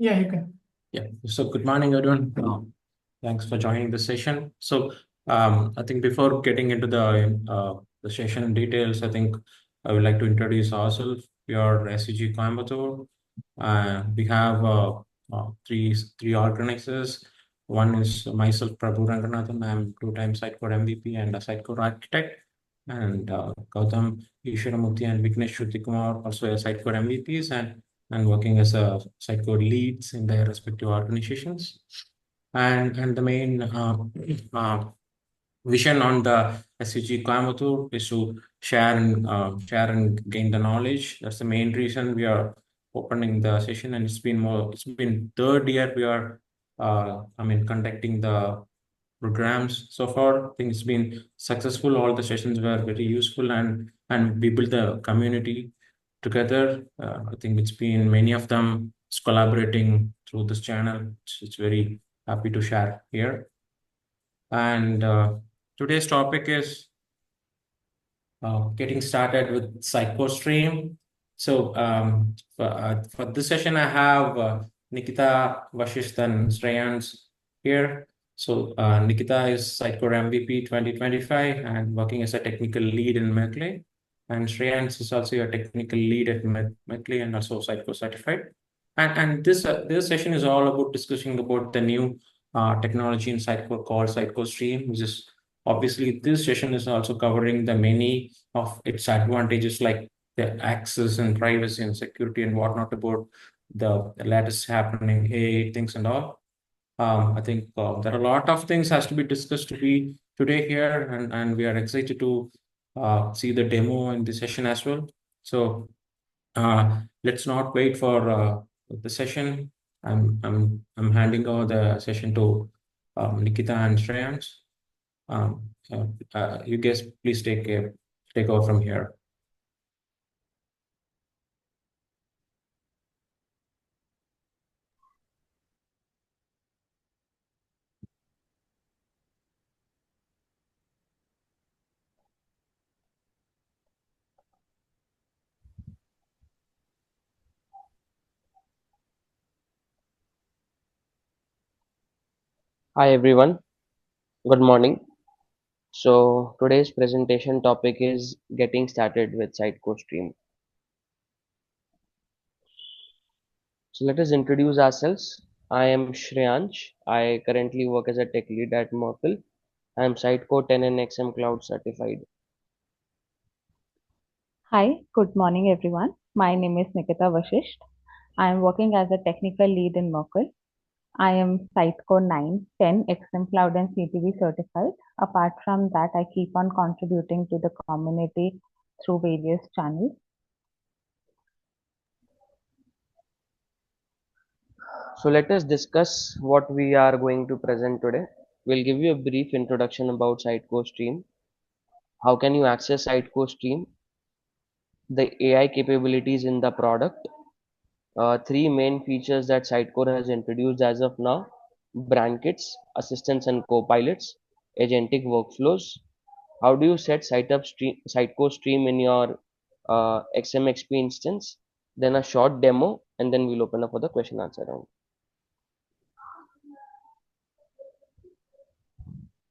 Yeah, you can. Yeah. So good morning, everyone. Thanks for joining the session. So I think before getting into the session details, I think I would like to introduce ourselves. We are SCG Coimbatore. We have three organizers. One is myself, Prabhu Ranganathan. I'm two-time Sitecore MVP and a Sitecore architect. And Gautam Ishwaramurthy and Vignesh Shruti also a Sitecore MVPs and working as a Sitecore leads in their respective organizations. And the main uh, vision on the SCG Coimbatore is to share and gain the knowledge. That's the main reason we are opening the session, and it's been third year we are conducting the programs so far. I think it's been successful. All the sessions were very useful, and we built the community together. I think it's been many of them is collaborating through this channel. It's very happy to share here. And today's topic is getting started with Psychostream. So for this session, I have Nikita, Vashisth, and Shreyans here. So Nikita is Sitecore MVP 2025 and working as a technical lead in Merkley. And Shreyans is also a technical lead at Merkley and also Sitecore certified. And this session is all about discussing about the new technology in Sitecore called Sitecore Stream, which is obviously this session is also covering the many of its advantages like the access and privacy and security and whatnot about the latest happening AI things and all. I think there are a lot of things has to be discussed to be today here, and we are excited to see the demo in the session as well. So let's not wait for the session. I'm handing over the session to Nikita and Shreyans. You guys, please take over from here. Hi everyone, good morning. So today's presentation topic is getting started with Sitecore Stream. So let us introduce ourselves. I am Shreyansh. I currently work as a tech lead at Merkle. I am Sitecore 10 and XM Cloud certified. Hi, good morning everyone. My name is Nikita Vashisht. I am working as a technical lead in Merkle. I am Sitecore 9, 10 XM Cloud and CTV certified. Apart from that, I keep on contributing to the community through various channels. So let us discuss what we are going to present today. We'll give you a brief introduction about Sitecore Stream. How can you access Sitecore Stream? The AI capabilities in the product. Three main features that Sitecore has introduced as of now: brand kits, assistants and copilots, agentic workflows. How do you set Sitecore stream in your XMXP instance? Then a short demo, and then we'll open up for the question answer round.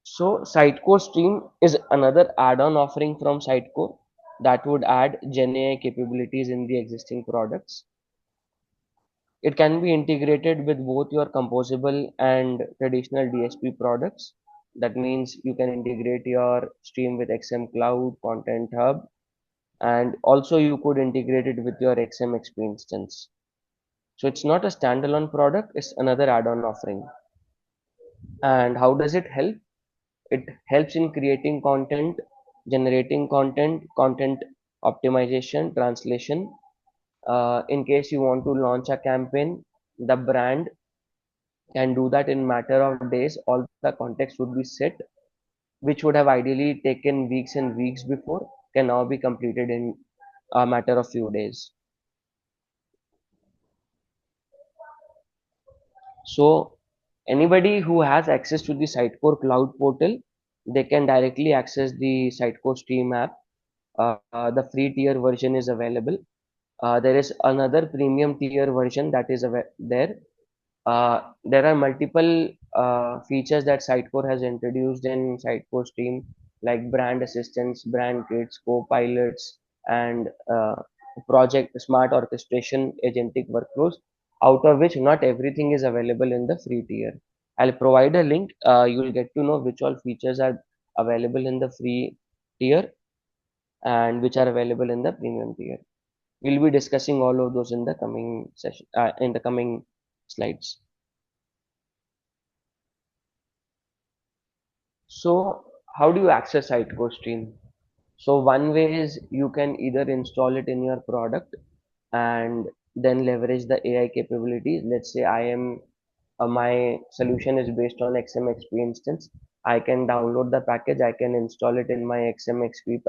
So Sitecore Stream is another add-on offering from Sitecore that would add GenAI capabilities in the existing products. It can be integrated with both your composable and traditional DSP products. That means you can integrate your stream with XM Cloud, Content Hub, and also you could integrate it with your XMXP instance. So it's not a standalone product, it's another add-on offering. And how does it help? It helps in creating content, generating content, content optimization, translation. In case you want to launch a campaign, the brand can do that in matter of days. All the context would be set, which would have ideally taken weeks and weeks before, can now be completed in a matter of few days. So anybody who has access to the Sitecore cloud portal, they can directly access the Sitecore Stream app. The free tier version is available. There is another premium tier version that is there. There are multiple features that Sitecore has introduced in Sitecore Stream, like brand assistance, brand kits, co-pilots, and project smart orchestration, agentic workflows. Out of which not everything is available in the free tier. I'll provide a link. You will get to know which all features are available in the free tier and which are available in the premium tier. We'll be discussing all of those in the coming session, in the coming slides. So, how do you access Sitecore Stream? So, one way is you can either install it in your product and then leverage the AI capabilities. Let's say my solution is based on XMXP instance. I can download the package, I can install it in my XMXP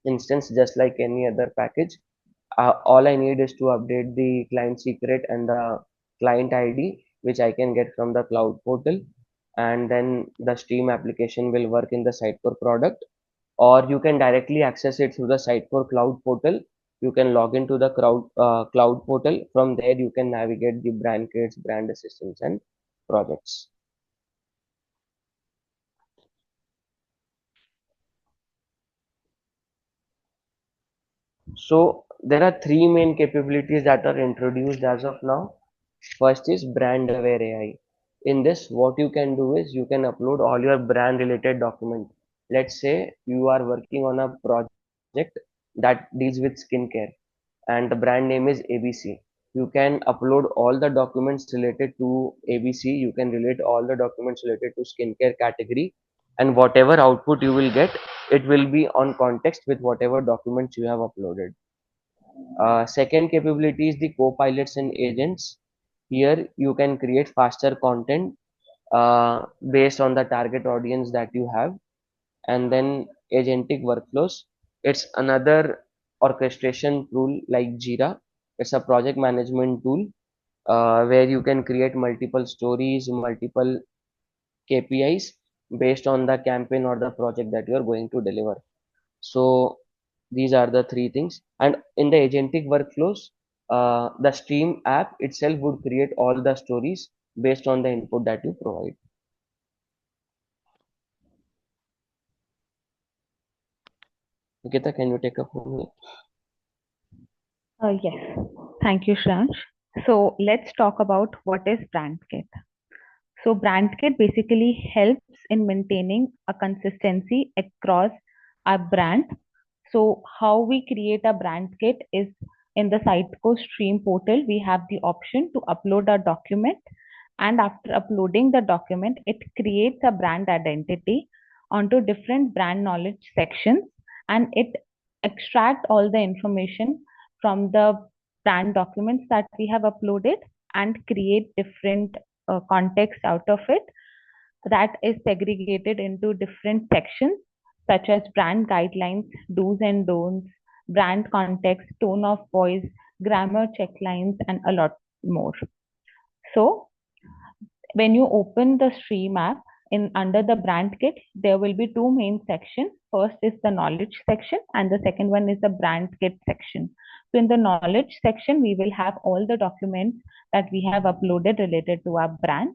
instance just like any other package. All I need is to update the client secret and the client ID, which I can get from the cloud portal, and then the Stream application will work in the Sitecore product. Or you can directly access it through the Sitecore cloud portal. You can log into the cloud portal. From there, you can navigate the brand kits, brand assistance, and projects. So there are three main capabilities that are introduced as of now. First is brand aware AI. In this, what you can do is you can upload all your brand related document. Let's say you are working on a project that deals with skincare and the brand name is ABC. You can upload all the documents related to ABC. You can relate all the documents related to skincare category, and whatever output you will get, it will be on context with whatever documents you have uploaded. Second capability is the co-pilots and agents. Here you can create faster content based on the target audience that you have, and then agentic workflows. It's another orchestration tool like Jira. It's a project management tool where you can create multiple stories, multiple KPIs based on the campaign or the project that you are going to deliver. So these are the three things. And in the agentic workflows, the Stream app itself would create all the stories based on the input that you provide. Nikita, can you take up from here? Yes, thank you, Shransh. So let's talk about what is brand kit. So brand kit basically helps in maintaining a consistency across our brand. So how we create a brand kit is in the Sitecore Stream portal, we have the option to upload a document. And after uploading the document, it creates a brand identity onto different brand knowledge sections, and it extract all the information from the brand documents that we have uploaded and create different context out of it that is segregated into different sections such as brand guidelines, do's and don'ts, brand context, tone of voice, grammar checklines, and a lot more. So when you open the Stream app in under the brand kit, there will be two main sections. First is the knowledge section, and the second one is the brand kit section. So in the knowledge section, we will have all the documents that we have uploaded related to our brand,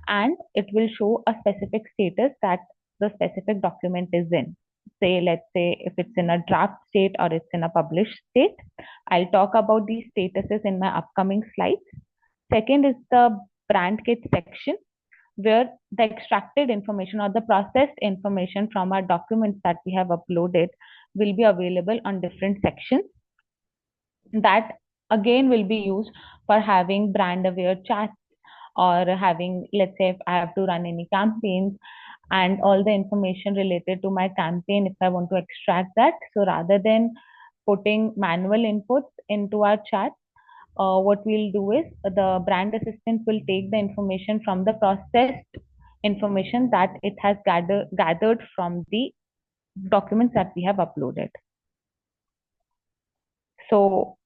and it will show a specific status that the specific document is in. Say, let's say if it's in a draft state or it's in a published state. I'll talk about these statuses in my upcoming slides. Second is the brand kit section, where the extracted information or the processed information from our documents that we have uploaded will be available on different sections. That again will be used for having brand aware chats, or having, let's say if I have to run any campaigns and all the information related to my campaign, if I want to extract that. So rather than putting manual inputs into our chat, what we'll do is the brand assistant will take the information from the processed information that it has gathered from the documents that we have uploaded. So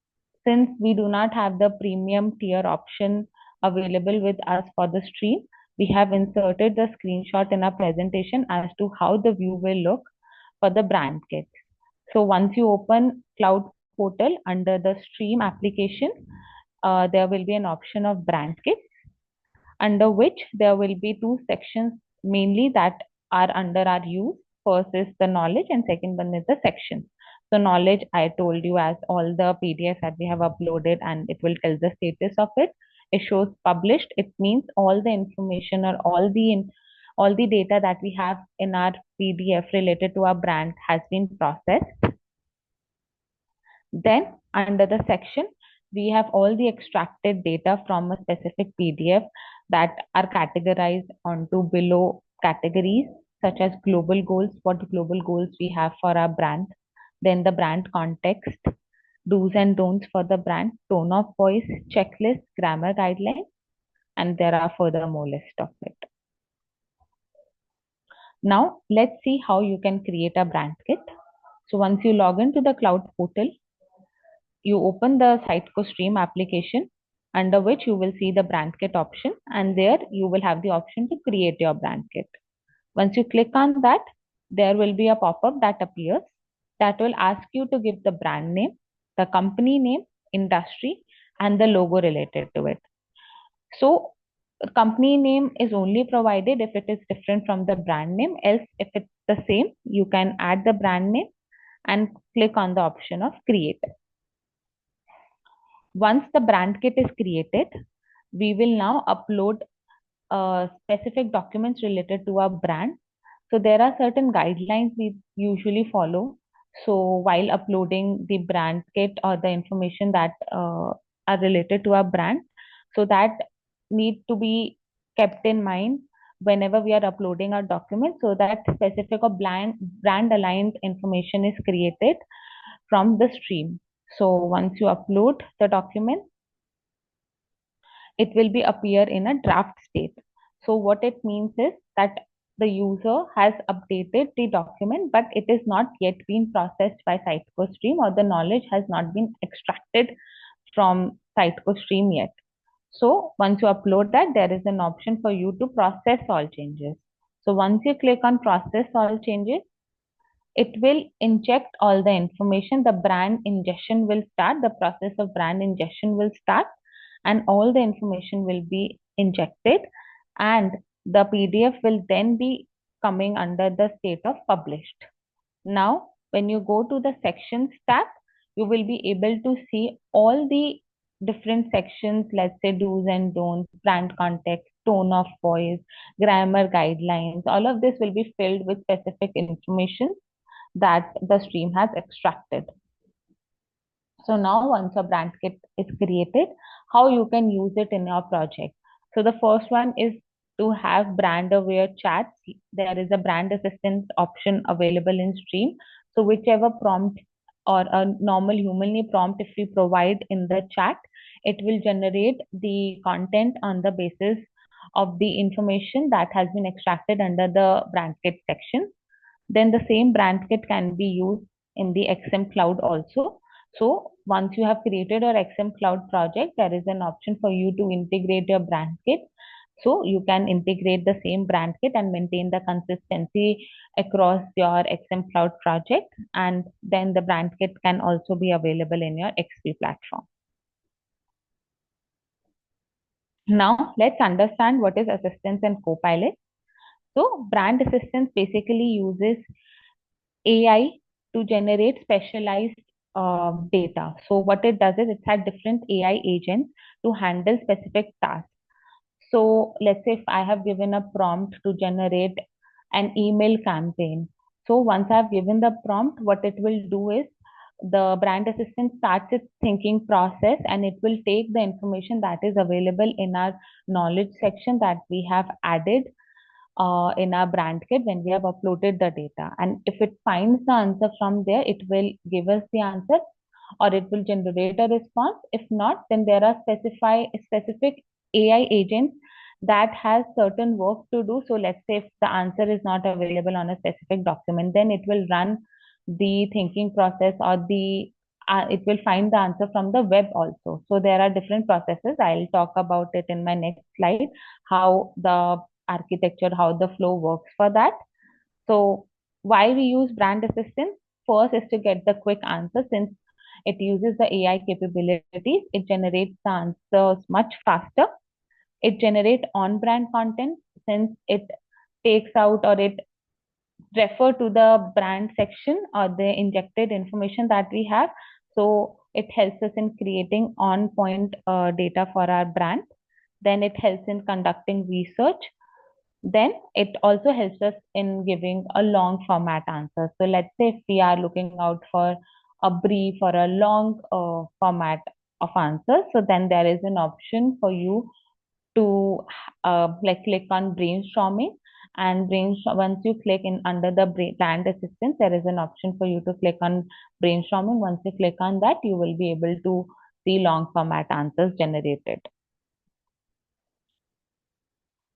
since we do not have the premium tier option available with us for the stream, we have inserted the screenshot in our presentation as to how the view will look for the brand kit. So once you open Cloud Portal under the Stream application, there will be an option of brand kit. under which there will be two sections mainly that are under our use. First is the knowledge, and second one is the sections. So knowledge, I told you, as all the PDFs that we have uploaded, and it will tell the status of it. It shows published. It means all the information or all the data that we have in our PDF related to our brand has been processed. Then under the section, we have all the extracted data from a specific PDF that are categorized onto below categories such as global goals, what global goals we have for our brand, then the brand context, do's and don'ts for the brand, tone of voice, checklist, grammar guidelines, and there are further more list of it. Now let's see how you can create a brand kit. So once you log into the cloud portal, you open the Sitecore Stream application, under which you will see the brand kit option, and there you will have the option to create your brand kit. Once you click on that, there will be a pop-up that appears that will ask you to give the brand name, the company name, industry, and the logo related to it. So company name is only provided if it is different from the brand name. Else, if it's the same, you can add the brand name and click on the option of create. Once the brand kit is created, we will now upload specific documents related to our brand. So there are certain guidelines we usually follow. So while uploading the brand kit or the information that are related to our brand, so that need to be kept in mind whenever we are uploading our document, so that specific or brand aligned information is created from the stream. So once you upload the document, it will be appear in a draft state. So what it means is that the user has updated the document, but it is not yet been processed by Sitecore Stream, or the knowledge has not been extracted from Sitecore Stream yet. So once you upload that, there is an option for you to process all changes. So once you click on process all changes, it will inject all the information. The brand ingestion will start, the process of brand ingestion will start, and all the information will be injected, and the PDF will then be coming under the state of published. Now, when you go to the sections tab, you will be able to see all the different sections, let's say do's and don'ts, brand context, tone of voice, grammar guidelines. All of this will be filled with specific information that the stream has extracted. So now once a brand kit is created, how you can use it in your project. So the first one is to have brand aware chats. There is a brand assistant option available in stream. So whichever prompt or a normal humanly prompt, if we provide in the chat, it will generate the content on the basis of the information that has been extracted under the brand kit section. Then the same brand kit can be used in the XM Cloud also. So once you have created your XM Cloud project, there is an option for you to integrate your brand kit. So you can integrate the same brand kit and maintain the consistency across your XM Cloud project. And then the brand kit can also be available in your XP platform. Now let's understand what is assistance and copilot. So brand assistance basically uses AI to generate specialized data. So what it does is it has different AI agents to handle specific tasks. So let's say if I have given a prompt to generate an email campaign. So once I've given the prompt, what it will do is the brand assistant starts its thinking process, and it will take the information that is available in our knowledge section that we have added in our brand kit when we have uploaded the data. And if it finds the answer from there, it will give us the answer, or it will generate a response. If not, then there are specific AI agents that has certain work to do. So let's say if the answer is not available on a specific document, then it will run the thinking process, or the it will find the answer from the web also. So there are different processes. I'll talk about it in my next slide, how the architecture, how the flow works for that. So why we use brand assistant? First is to get the quick answer. Since it uses the AI capabilities, it generates the answers much faster. It generates on-brand content since it takes out or it refer to the brand section or the injected information that we have. So it helps us in creating on point data for our brand. Then it helps in conducting research. Then it also helps us in giving a long format answer. So let's say if we are looking out for a brief or a long format of answers, so then there is an option for you to like click on brainstorming, and brainstorm once you click in under the brand assistance, there is an option for you to click on brainstorming. Once you click on that, you will be able to see long format answers generated.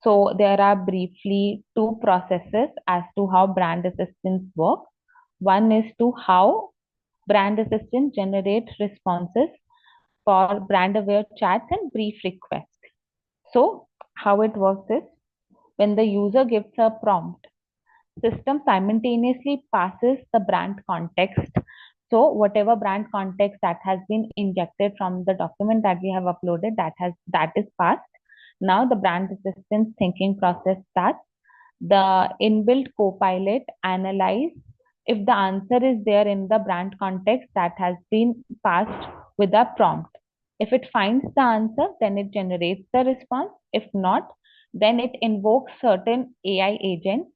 So there are briefly two processes as to how brand assistants work. One is to how brand assistant generate responses for brand aware chats and brief requests. So how it works is, when the user gives a prompt, system simultaneously passes the brand context. So whatever brand context that has been injected from the document that we have uploaded, that is passed. Now the brand assistance thinking process starts. The inbuilt copilot analyze if the answer is there in the brand context that has been passed with a prompt. If it finds the answer, then it generates the response. If not, then it invokes certain AI agents.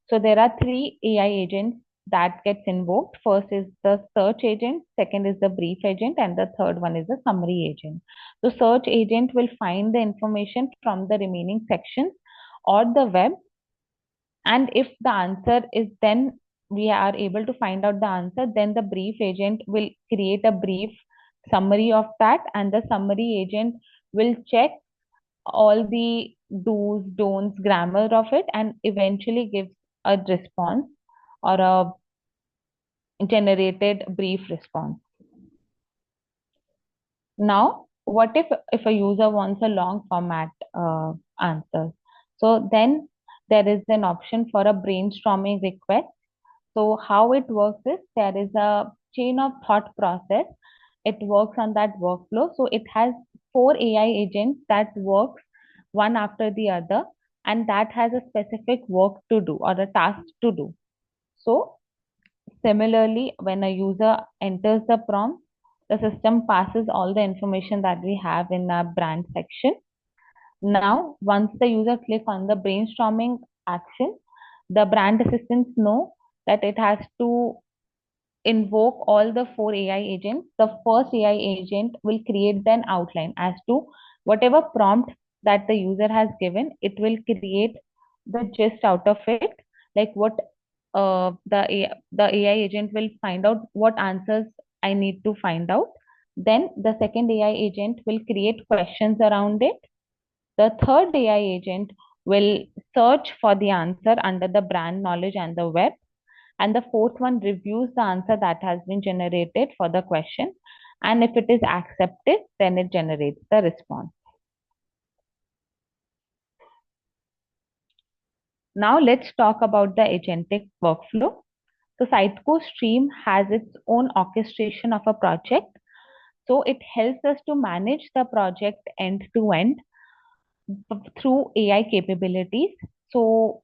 So there are three AI agents that gets invoked. First is the search agent, second is the brief agent, and the third one is the summary agent. So search agent will find the information from the remaining sections or the web, and if the answer is, then we are able to find out the answer, then the brief agent will create a brief summary of that, and the summary agent will check all the do's, don'ts, grammar of it, and eventually gives a response or a generated brief response. Now, what if a user wants a long format answer? So then there is an option for a brainstorming request. So how it works is, there is a chain of thought process. It works on that workflow. So it has four AI agents that works one after the other, and that has a specific work to do or a task to do. So similarly, when a user enters the prompt, the system passes all the information that we have in our brand section. Now, once the user click on the brainstorming action, the brand assistants know that it has to invoke all the four AI agents. The first AI agent will create an outline as to whatever prompt that the user has given. It will create the gist out of it, like what the AI agent will find out what answers I need to find out. Then the second AI agent will create questions around it. The third AI agent will search for the answer under the brand knowledge and the web. And the fourth one reviews the answer that has been generated for the question. And if it is accepted, then it generates the response. Now let's talk about the agentic workflow. So Sitecore Stream has its own orchestration of a project. So it helps us to manage the project end to end through AI capabilities. So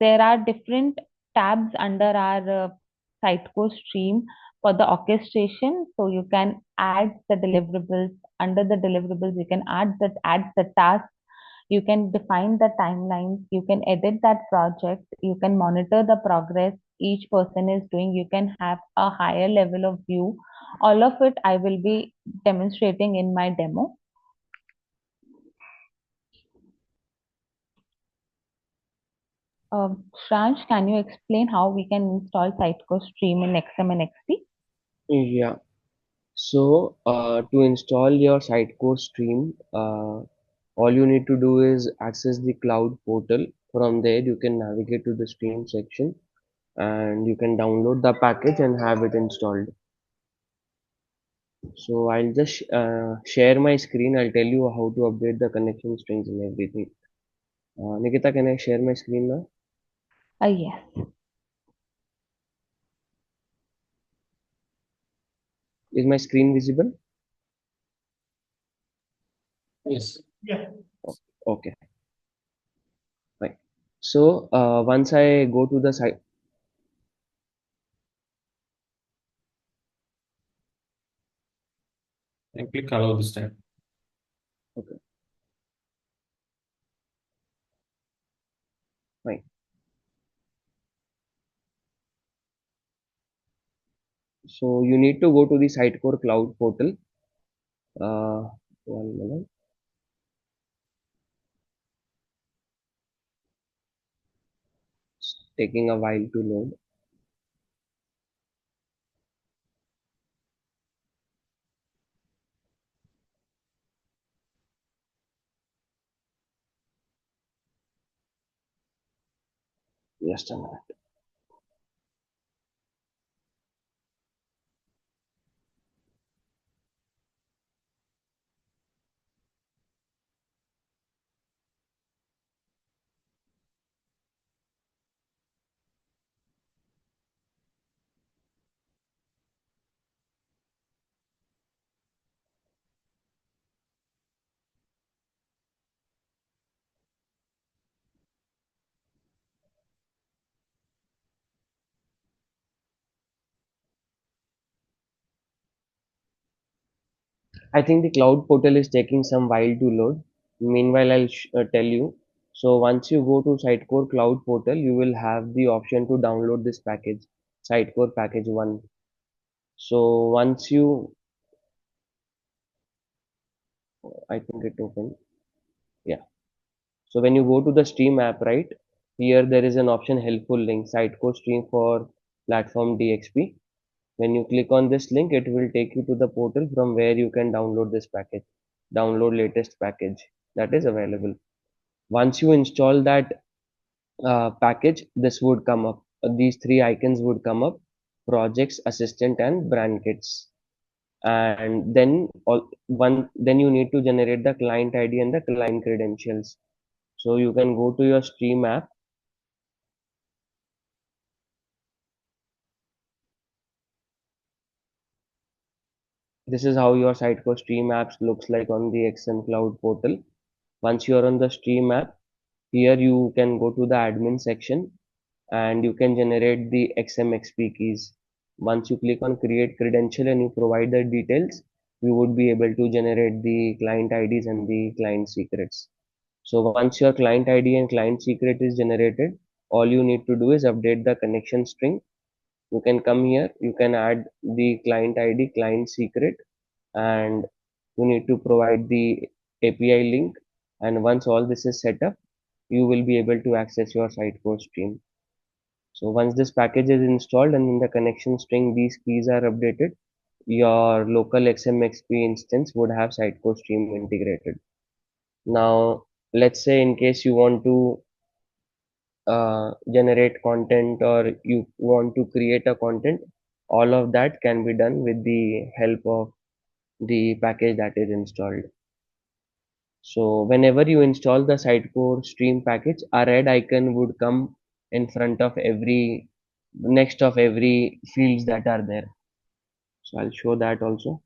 there are different tabs under our Sitecore Stream for the orchestration. So you can add the deliverables. Under the deliverables, you can add the task. You can define the timelines. You can edit that project. You can monitor the progress each person is doing. You can have a higher level of view. All of it I will be demonstrating in my demo. Shransh, can you explain how we can install Sitecore Stream in XM and XP? Yeah. So, to install your Sitecore stream, all you need to do is access the cloud portal. From there, you can navigate to the stream section and you can download the package and have it installed. So, I'll just share my screen. I'll tell you how to update the connection strings and everything. Nikita, can I share my screen now? Yes. Is my screen visible? Yes. Okay. Okay, fine. So once I go to the site, And click allow this time. okay, fine. So you need to go to the Sitecore Cloud portal. One minute. It's taking a while to load. Just a minute. I think the cloud portal is taking some while to load. Meanwhile, I'll tell you. So once you go to Sitecore Cloud portal, you will have the option to download this package, Sitecore Package 1. So once you, I think it opened. Yeah. So when you go to the Stream app, right, here there is an option helpful link, Sitecore Stream for Platform DXP. When you click on this link, it will take you to the portal from where you can download this package, download latest package that is available. Once you install that package, this would come up. These three icons would come up: projects, assistant, and brand kits. And then you need to generate the client ID and the client credentials. So you can go to your Stream app. This is how your Sitecore Stream apps looks like on the XM Cloud portal. Once you are on the Stream app, here you can go to the admin section and you can generate the XMXP keys. Once you click on create credential and you provide the details, you would be able to generate the client IDs and the client secrets. So once your client ID and client secret is generated, all you need to do is update the connection string. You can come here, you can add the client ID, client secret, and you need to provide the API link. And once all this is set up, you will be able to access your Sitecore stream. So once this package is installed and in the connection string these keys are updated, your local XMXP instance would have Sitecore stream integrated. Now, let's say in case you want to generate content or you want to create a content, all of that can be done with the help of the package that is installed. So whenever you install the Sitecore stream package, a red icon would come in front of every next of every fields that are there. So I'll show that also.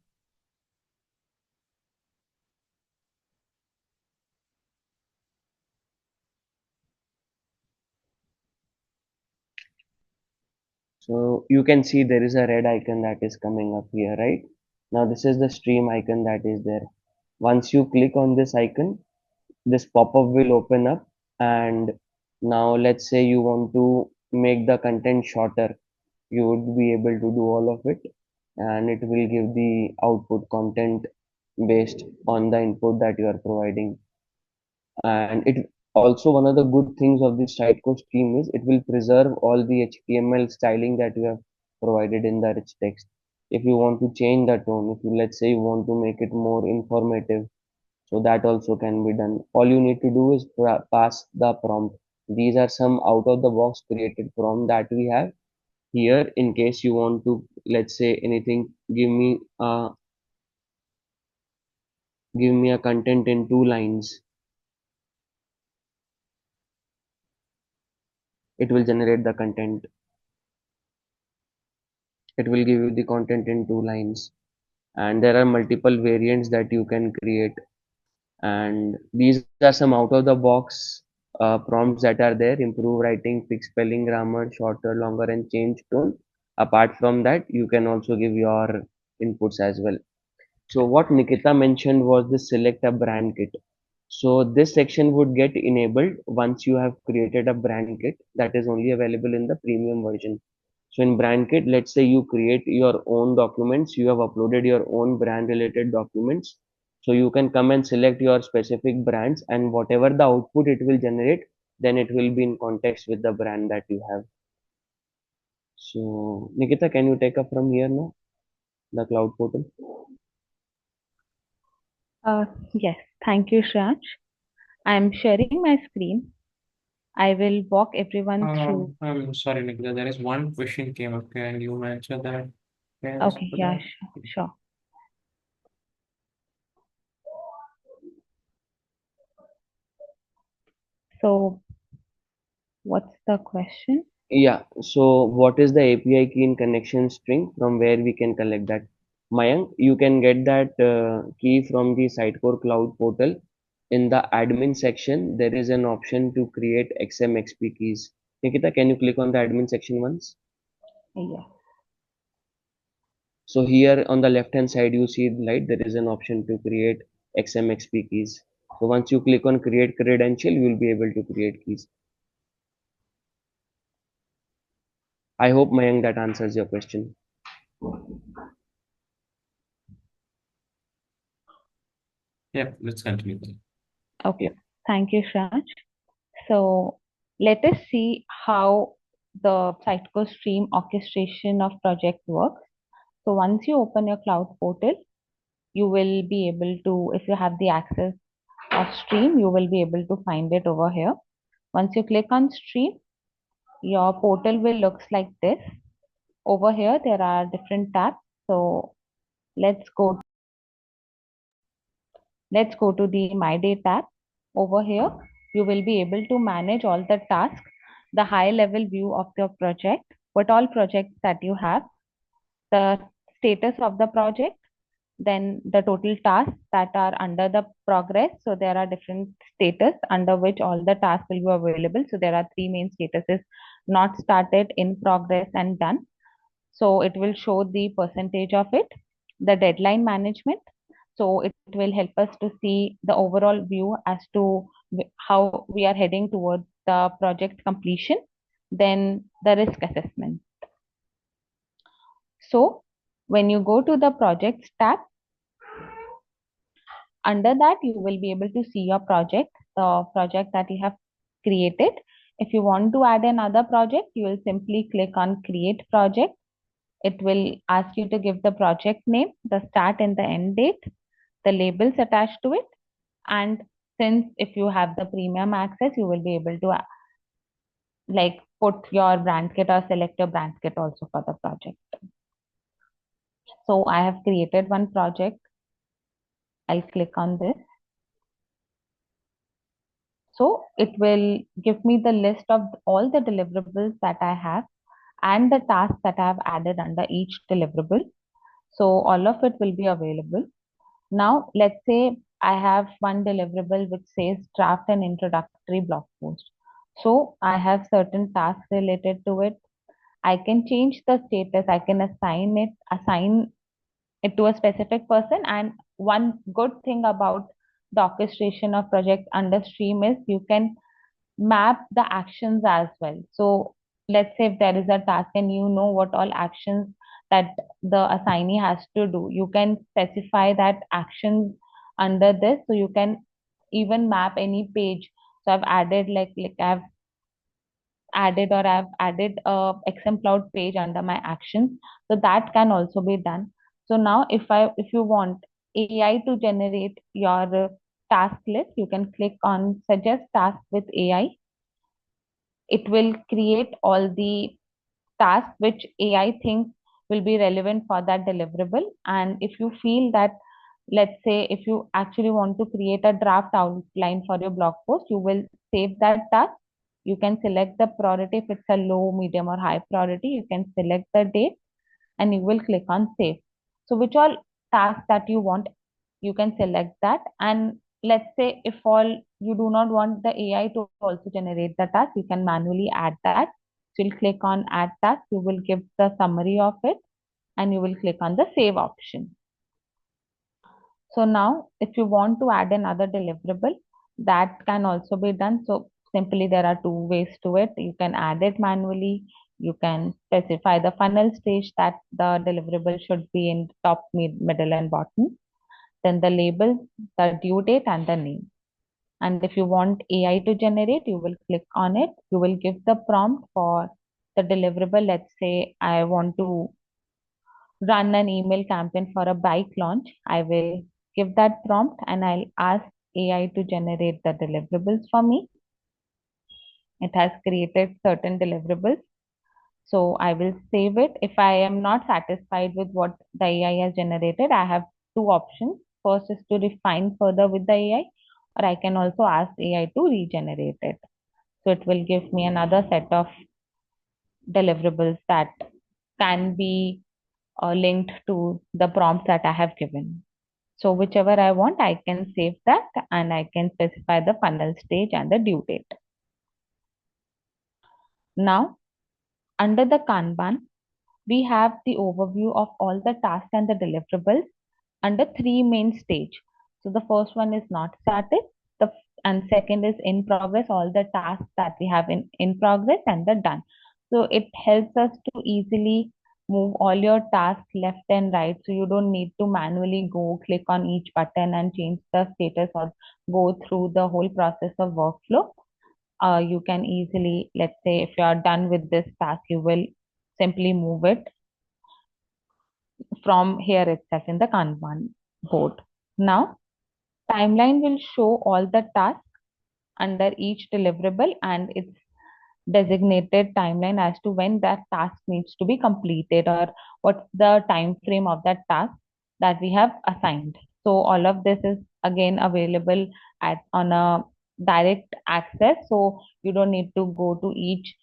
So you can see there is a red icon that is coming up here, right? Now this is the stream icon that is there. Once you click on this icon, this pop-up will open up, and now let's say you want to make the content shorter. You would be able to do all of it, and it will give the output content based on the input that you are providing. And it also, one of the good things of this Sitecore stream is it will preserve all the HTML styling that you have provided in the rich text. If you want to change the tone, if you, let's say, you want to make it more informative, so that also can be done. All you need to do is pass the prompt. These are some out of the box created prompt that we have here. In case you want to, let's say, anything, give me a content in 2 lines. It will generate the content. It will give you the content in 2 lines, and there are multiple variants that you can create. And these are some out of the box prompts that are there: improve writing, fix spelling, grammar, shorter, longer, and change tone. Apart from that, you can also give your inputs as well. So what Nikita mentioned was the select a brand kit. So this section would get enabled once you have created a brand kit that is only available in the premium version. So in brand kit, let's say you create your own documents, you have uploaded your own brand related documents. So you can come and select your specific brands, and whatever the output it will generate, then it will be in context with the brand that you have. So Nikita, can you take up from here now, the cloud portal? Uh, yes, thank you, Shraj. I'm sharing my screen. I will walk everyone through. I'm sorry, Nicola. There is one question came up. Can you answer that? Can you answer Okay, for yeah, that? sure. So, what's the question? Yeah, so what is the API key in connection string from where we can collect that? Mayank, you can get that key from the Sitecore Cloud portal. In the admin section, there is an option to create XMXP keys. Nikita, can you click on the admin section once? Yeah. So here on the left hand side, you see the light, there is an option to create XMXP keys. So once you click on create credential, you will be able to create keys. I hope Mayank that answers your question. Yeah, let's continue. Yeah. Okay. Thank you, Shraj. So, let us see how the Sitecore stream orchestration of project works. So, once you open your cloud portal, you will be able to, if you have the access of stream, you will be able to find it over here. Once you click on stream, your portal will looks like this. Over here, there are different tabs. So let's go let's go to the My Day tab. Over here, you will be able to manage all the tasks, the high level view of your project, what all projects that you have, the status of the project, then the total tasks that are under the progress. So there are different status under which all the tasks will be available. So there are three main statuses: not started, in progress, and done. So it will show the percentage of it, the deadline management. So it will help us to see the overall view as to how we are heading towards the project completion. Then the risk assessment. So when you go to the projects tab, under that you will be able to see your project, the project that you have created. If you want to add another project, you will simply click on create project. It will ask you to give the project name, the start and the end date, the labels attached to it. And since if you have the premium access, you will be able to like put your brand kit or select your brand kit also for the project. So I have created one project. I'll click on this. So it will give me the list of all the deliverables that I have and the tasks that I have added under each deliverable. So all of it will be available. Now, let's say I have one deliverable which says draft an introductory blog post. So I have certain tasks related to it. I can change the status. I can assign it to a specific person. And one good thing about the orchestration of project under stream is you can map the actions as well. So let's say if there is a task and you know what all actions that the assignee has to do, you can specify that actions under this. So you can even map any page. So I've added I've added a XMCloud page under my actions. So that can also be done. So now if you want AI to generate your task list, you can click on suggest task with AI. It will create all the tasks which AI thinks will be relevant for that deliverable. And if you feel that, let's say, if you actually want to create a draft outline for your blog post, you will save that task. You can select the priority. If it's a low, medium, or high priority, you can select the date and you will click on save. So which all tasks that you want, you can select that. And let's say if all you do not want the AI to also generate the task, you can manually add that. So you'll click on add task, you will give the summary of it, and you will click on the save option. So now if you want to add another deliverable, that can also be done. So simply there are two ways to it. You can add it manually. You can specify the funnel stage that the deliverable should be in top, middle, and bottom. Then the label, the due date, and the name. And if you want AI to generate, you will click on it. You will give the prompt for the deliverable. Let's say I want to run an email campaign for a bike launch. I will give that prompt and I'll ask AI to generate the deliverables for me. It has created certain deliverables. So I will save it. If I am not satisfied with what the AI has generated, I have two options. First is to refine further with the AI, or I can also ask AI to regenerate it. So it will give me another set of deliverables that can be linked to the prompts that I have given. So whichever I want, I can save that and I can specify the funnel stage and the due date. Now, under the Kanban, we have the overview of all the tasks and the deliverables under three main stage. So the first one is not started, the and second is in progress, all the tasks that we have in progress and the done. So it helps us to easily move all your tasks left and right. So you don't need to manually go click on each button and change the status or go through the whole process of workflow. You can easily, let's say, if you are done with this task, you will simply move it from here itself in the Kanban board. Now, timeline will show all the tasks under each deliverable and its designated timeline as to when that task needs to be completed or what's the time frame of that task that we have assigned. So all of this is again available at on a direct access. So you don't need to go to each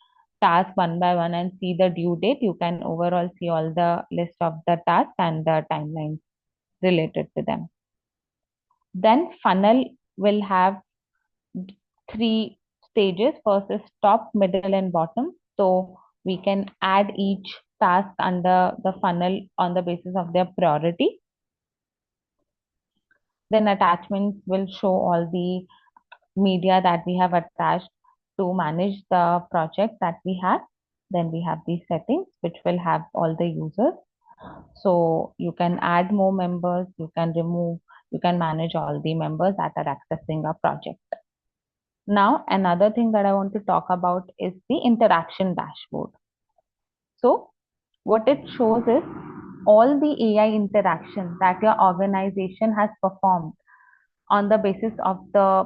task one by one and see the due date. You can overall see all the list of the tasks and the timelines related to them. Then funnel will have three stages. First is top, middle, and bottom. So we can add each task under the funnel on the basis of their priority. Then attachments will show all the media that we have attached to manage the project that we have. Then we have the settings, which will have all the users. So you can add more members, you can remove, you can manage all the members that are accessing a project. Now, another thing that I want to talk about is the interaction dashboard. So, what it shows is all the AI interaction that your organization has performed on the basis of the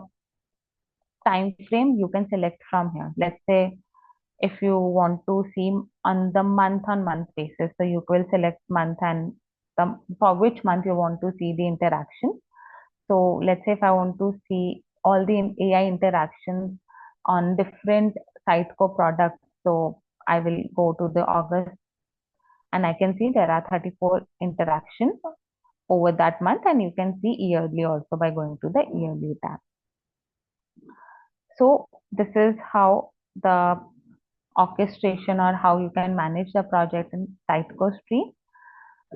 time frame you can select from here. Let's say if you want to see on the month basis, so you will select month and for which month you want to see the interaction. So let's say if I want to see all the AI interactions on different Sitecore products, so I will go to the August and I can see there are 34 interactions over that month, and you can see yearly also by going to the yearly tab. So this is how the orchestration or how you can manage the project in Sitecore stream.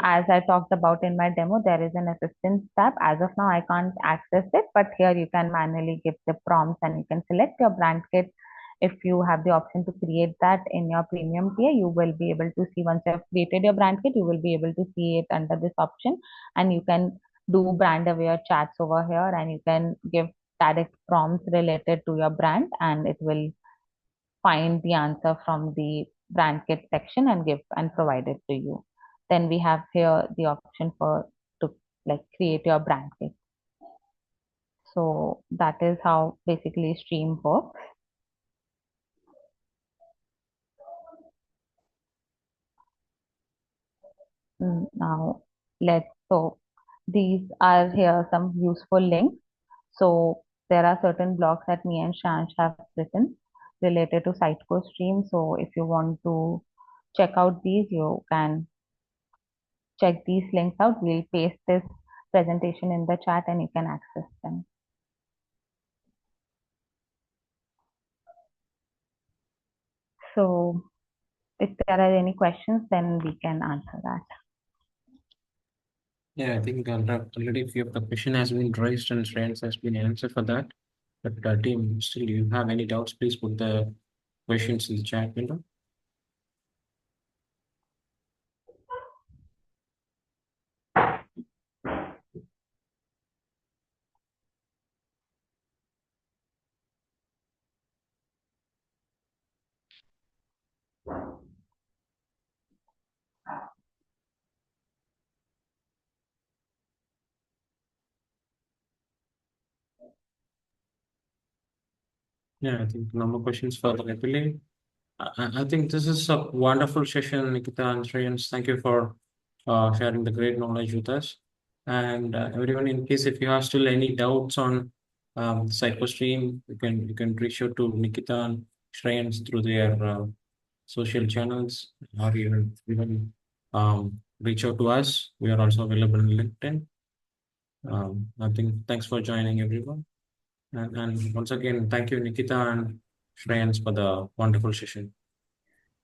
As I talked about in my demo, there is an assistance tab. As of now, I can't access it, but here you can manually give the prompts and you can select your brand kit. If you have the option to create that in your premium tier, you will be able to see once you have created your brand kit, you will be able to see it under this option, and you can do brand aware chats over here and you can give direct prompts related to your brand and it will find the answer from the brand kit section and give and provide it to you. Then we have here the option for to like create your brand kit. So that is how basically stream works. Now so these are here some useful links. So there are certain blogs that me and Shansh have written related to Sitecore stream. So if you want to check out these, you can check these links out. We'll paste this presentation in the chat and you can access them. So if there are any questions, then we can answer that. Yeah, I think already a few of the question has been raised and Shreyans has been answered for that. But team, still, you have any doubts, please put the questions in the chat window. Yeah, I think no more questions for the Nepali. I think this is a wonderful session, Nikita and Shreyans. Thank you for sharing the great knowledge with us. And everyone, in case if you have still any doubts on the Sitecore stream, you can reach out to Nikita and Shreyans through their social channels, or even reach out to us. We are also available on LinkedIn. I think thanks for joining, everyone. And once again, thank you, Nikita and Shreyans, for the wonderful session.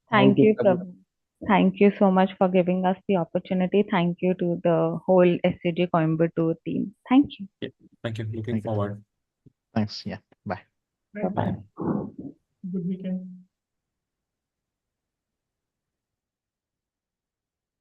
Thank Thank you, you, Prabhu. Prabhu. Thank you so much for giving us the opportunity. Thank you to the whole SCG Coimbatore team. Thank you. Yeah, thank you. Looking Thank you. forward. Thanks. Yeah. Bye. Bye bye. Bye.